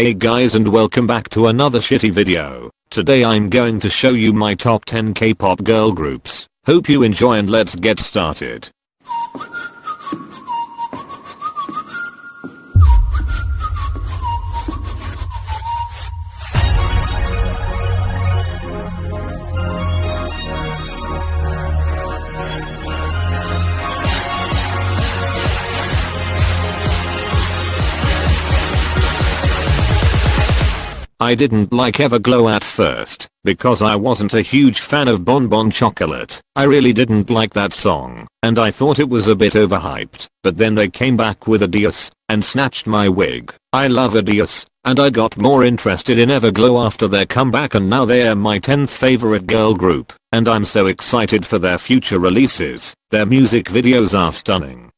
Hey guys and welcome back to another shitty video. Today I'm going to show you my top 10 K-pop girl groups. Hope you enjoy and let's get started. I didn't like Everglow at first, because I wasn't a huge fan of Bon Bon Chocolate. I really didn't like that song, and I thought it was a bit overhyped, but then they came back with Adios, and snatched my wig. I love Adios, and I got more interested in Everglow after their comeback and now they are my 10th favorite girl group, and I'm so excited for their future releases. Their music videos are stunning.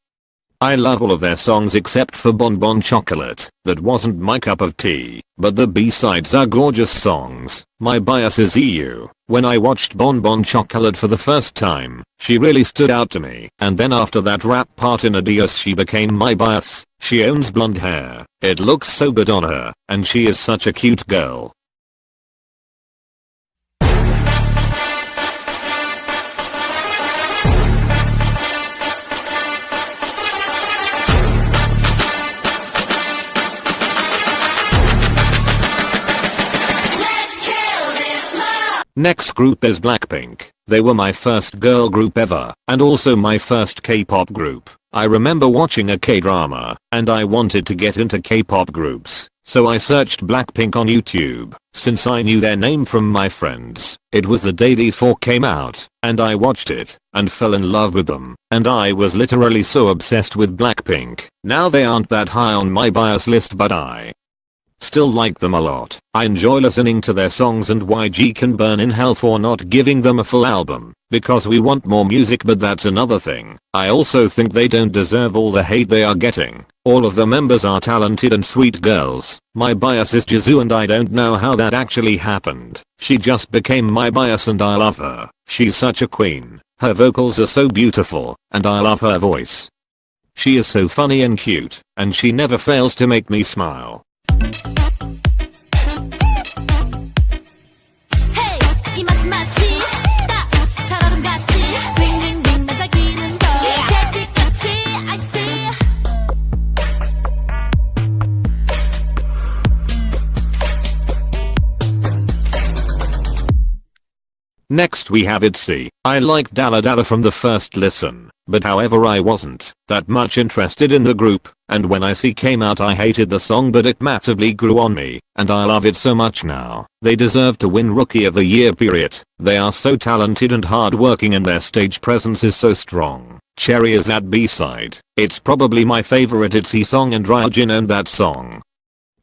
I love all of their songs except for Bon Bon Chocolate. That wasn't my cup of tea, but the B-sides are gorgeous songs. My bias is EU. When I watched Bon Bon Chocolate for the first time, she really stood out to me. And then after that rap part in Adios she became my bias. She owns blonde hair. It looks so good on her, and she is such a cute girl. Next group is Blackpink. They were my first girl group ever, and also my first K-pop group. I remember watching a K-drama, and I wanted to get into K-pop groups, so I searched Blackpink on YouTube. Since I knew their name from my friends, it was the day D4 came out, and I watched it, and fell in love with them, and I was literally so obsessed with Blackpink. Now they aren't that high on my bias list but I still like them a lot. I enjoy listening to their songs and YG can burn in hell for not giving them a full album, because we want more music, but that's another thing. I also think they don't deserve all the hate they are getting. All of the members are talented and sweet girls. My bias is Jisoo and I don't know how that actually happened. She just became my bias and I love her. She's such a queen. Her vocals are so beautiful, and I love her voice. She is so funny and cute, and she never fails to make me smile. Next we have ITZY. I liked Dalla Dalla from the first listen, but however I wasn't that much interested in the group, and when ITZY came out I hated the song but it massively grew on me, and I love it so much now. They deserve to win Rookie of the Year period. They are so talented and hardworking and their stage presence is so strong. Cherry is that B-side. It's probably my favorite ITZY song and Ryujin owned that song.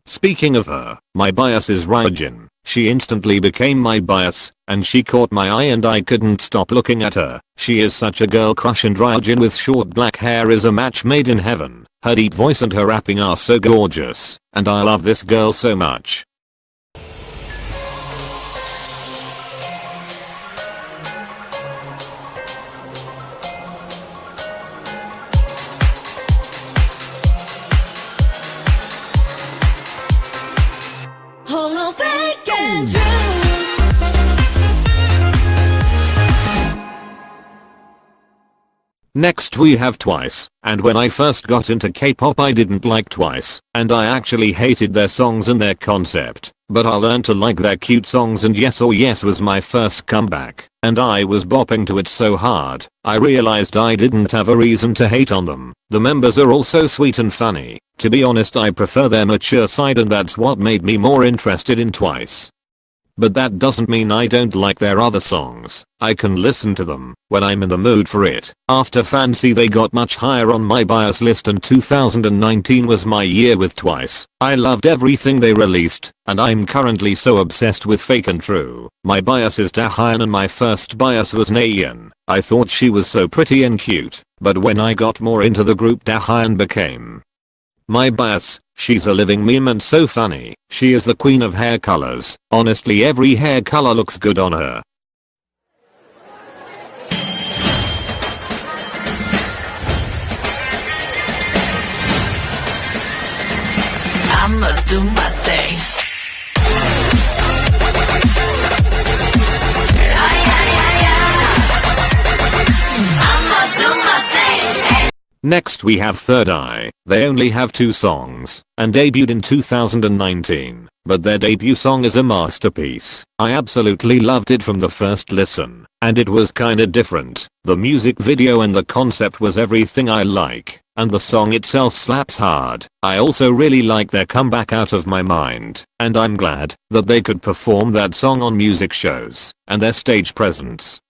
Speaking of her, my bias is Ryujin. She instantly became my bias, and she caught my eye and I couldn't stop looking at her. She is such a girl crush and Ryujin with short black hair is a match made in heaven. Her deep voice and her rapping are so gorgeous, and I love this girl so much. Next we have TWICE, and when I first got into K-pop I didn't like TWICE, and I actually hated their songs and their concept, but I learned to like their cute songs and Yes or Yes was my first comeback, and I was bopping to it so hard, I realized I didn't have a reason to hate on them. The members are all so sweet and funny. To be honest I prefer their mature side and that's what made me more interested in TWICE. But that doesn't mean I don't like their other songs. I can listen to them when I'm in the mood for it. After Fancy they got much higher on my bias list and 2019 was my year with TWICE. I loved everything they released, and I'm currently so obsessed with Fake and True. My bias is Taehyun and my first bias was Nayeon. I thought she was so pretty and cute, but when I got more into the group Taehyun became my bias. She's a living meme and so funny. She is the queen of hair colors. Honestly every hair color looks good on her. I'ma do my thing. Next we have thirdi. They only have 2 songs and debuted in 2019, but their debut song is a masterpiece. I absolutely loved it from the first listen, and it was kinda different. The music video and the concept was everything I like, and the song itself slaps hard. I also really like their comeback Out of My Mind, and I'm glad that they could perform that song on music shows, and their stage presence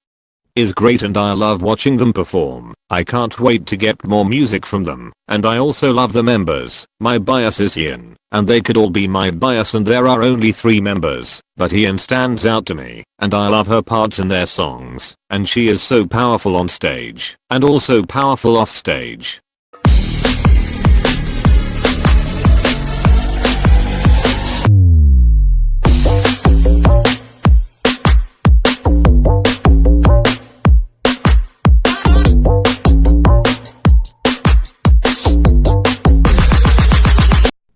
is great and I love watching them perform. I can't wait to get more music from them, and I also love the members. My bias is Ian, and they could all be my bias and there are only 3 members, but Ian stands out to me, and I love her parts in their songs, and she is so powerful on stage, and also powerful off stage.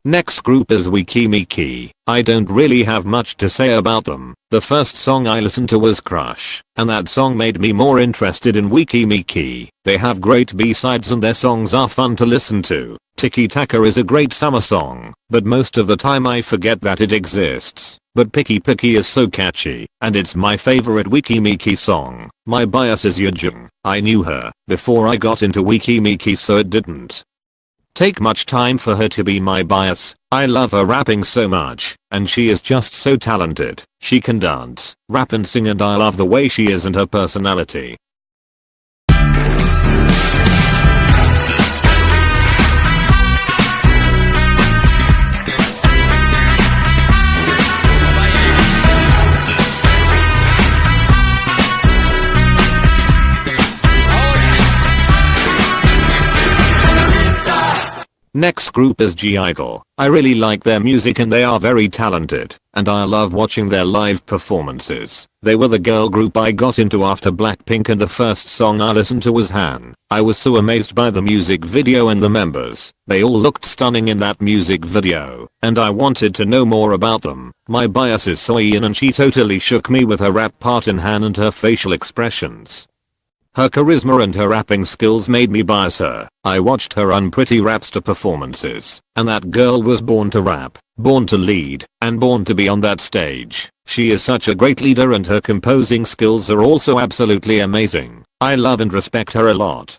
Next group is vicimiko. I don't really have much to say about them. The first song I listened to was Crush, and that song made me more interested in vicimiko. They have great B-sides and their songs are fun to listen to. Tiki Taka is a great summer song, but most of the time I forget that it exists. But Picky Picky is so catchy, and it's my favorite vicimiko song. My bias is Yejung. I knew her before I got into vicimiko, so it didn't take much time for her to be my bias. I love her rapping so much, and she is just so talented. She can dance, rap and sing, and I love the way she is and her personality. Next group is gigirl. I really like their music and they are very talented, and I love watching their live performances. They were the girl group I got into after Blackpink, and the first song I listened to was Han. I was so amazed by the music video and the members. They all looked stunning in that music video, and I wanted to know more about them. My bias is Soyeon, and she totally shook me with her rap part in Han and her facial expressions. Her charisma and her rapping skills made me bias her. I watched her Unpretty Rapster performances, and that girl was born to rap, born to lead, and born to be on that stage. She is such a great leader and her composing skills are also absolutely amazing. I love and respect her a lot.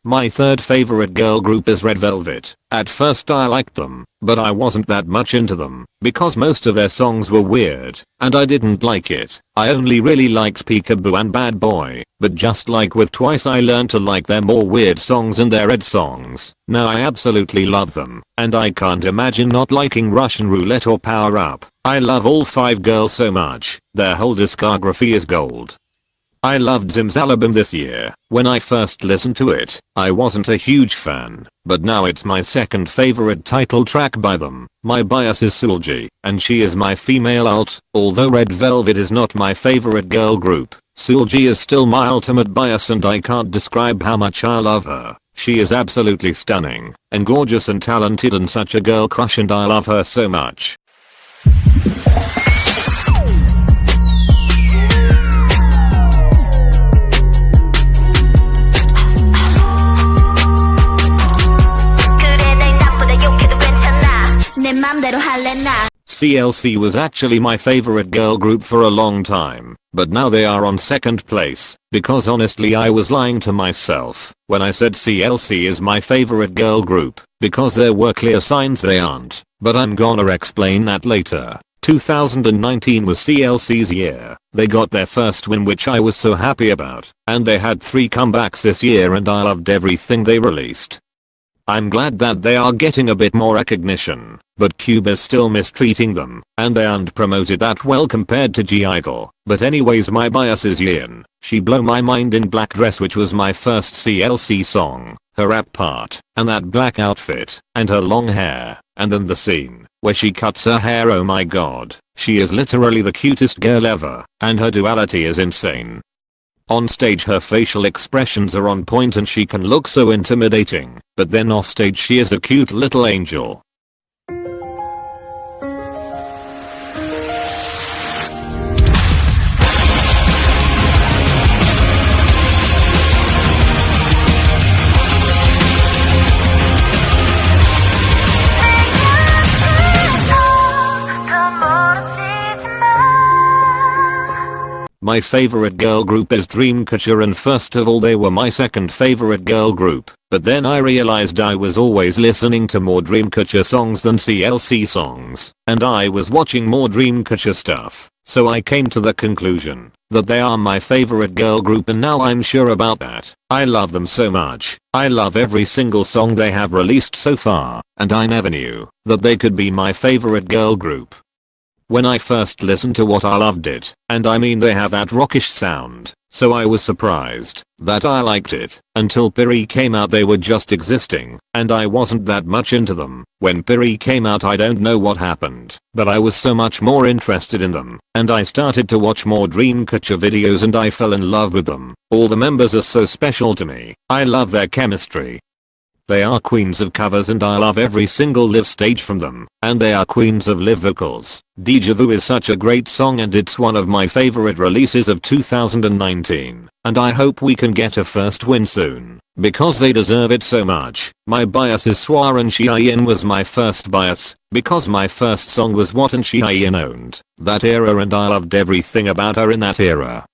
My third favorite girl group is Red Velvet. At first I liked them, but I wasn't that much into them, because most of their songs were weird, and I didn't like it. I only really liked Peekaboo and Bad Boy, but just like with Twice, I learned to like their more weird songs and their Red songs. Now I absolutely love them, and I can't imagine not liking Russian Roulette or Power Up. I love all 5 girls so much. Their whole discography is gold. I loved Zim's album this year. When I first listened to it, I wasn't a huge fan, but now it's my second favorite title track by them. My bias is Seulgi, and she is my female alt. Although Red Velvet is not my favorite girl group, Seulgi is still my ultimate bias, and I can't describe how much I love her. She is absolutely stunning, and gorgeous and talented and such a girl crush, and I love her so much. CLC was actually my favorite girl group for a long time, but now they are on second place, because honestly I was lying to myself when I said CLC is my favorite girl group, because there were clear signs they aren't, but I'm gonna explain that later. 2019 was CLC's year. They got their first win, which I was so happy about, and they had 3 comebacks this year and I loved everything they released. I'm glad that they are getting a bit more recognition, but Cube is still mistreating them, and they aren't promoted that well compared to gigirl. But anyways, my bias is Yeon. She blew my mind in Black Dress, which was my first CLC song. Her rap part, and that black outfit, and her long hair, and then the scene where she cuts her hair, oh my god. She is literally the cutest girl ever, and her duality is insane. On stage her facial expressions are on point and she can look so intimidating, but then off stage she is a cute little angel. My favorite girl group is Dreamcatcher, and first of all they were my second favorite girl group, but then I realized I was always listening to more Dreamcatcher songs than CLC songs, and I was watching more Dreamcatcher stuff, so I came to the conclusion that they are my favorite girl group, and now I'm sure about that. I love them so much. I love every single song they have released so far, and I never knew that they could be my favorite girl group. When I first listened to what I loved it, and I mean they have that rockish sound, so I was surprised that I liked it. Until thirdi came out they were just existing, and I wasn't that much into them. When thirdi came out I don't know what happened, but I was so much more interested in them, and I started to watch more Dreamcatcher videos and I fell in love with them. All the members are so special to me. I love their chemistry. They are queens of covers and I love every single live stage from them, and they are queens of live vocals. Deja Vu is such a great song and it's one of my favorite releases of 2019, and I hope we can get a first win soon, because they deserve it so much. My bias is Swa and Xiaoyan was my first bias, because my first song was What and Xiaoyan owned that era and I loved everything about her in that era.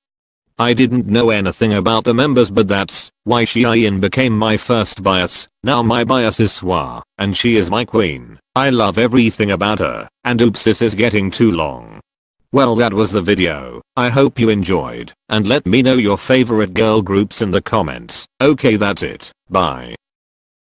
I didn't know anything about the members, but that's why Xiaoyan became my first bias. Now my bias is Swa, and she is my queen. I love everything about her, and oops, this is getting too long. Well, that was the video. I hope you enjoyed, and let me know your favorite girl groups in the comments. Okay, that's it. Bye.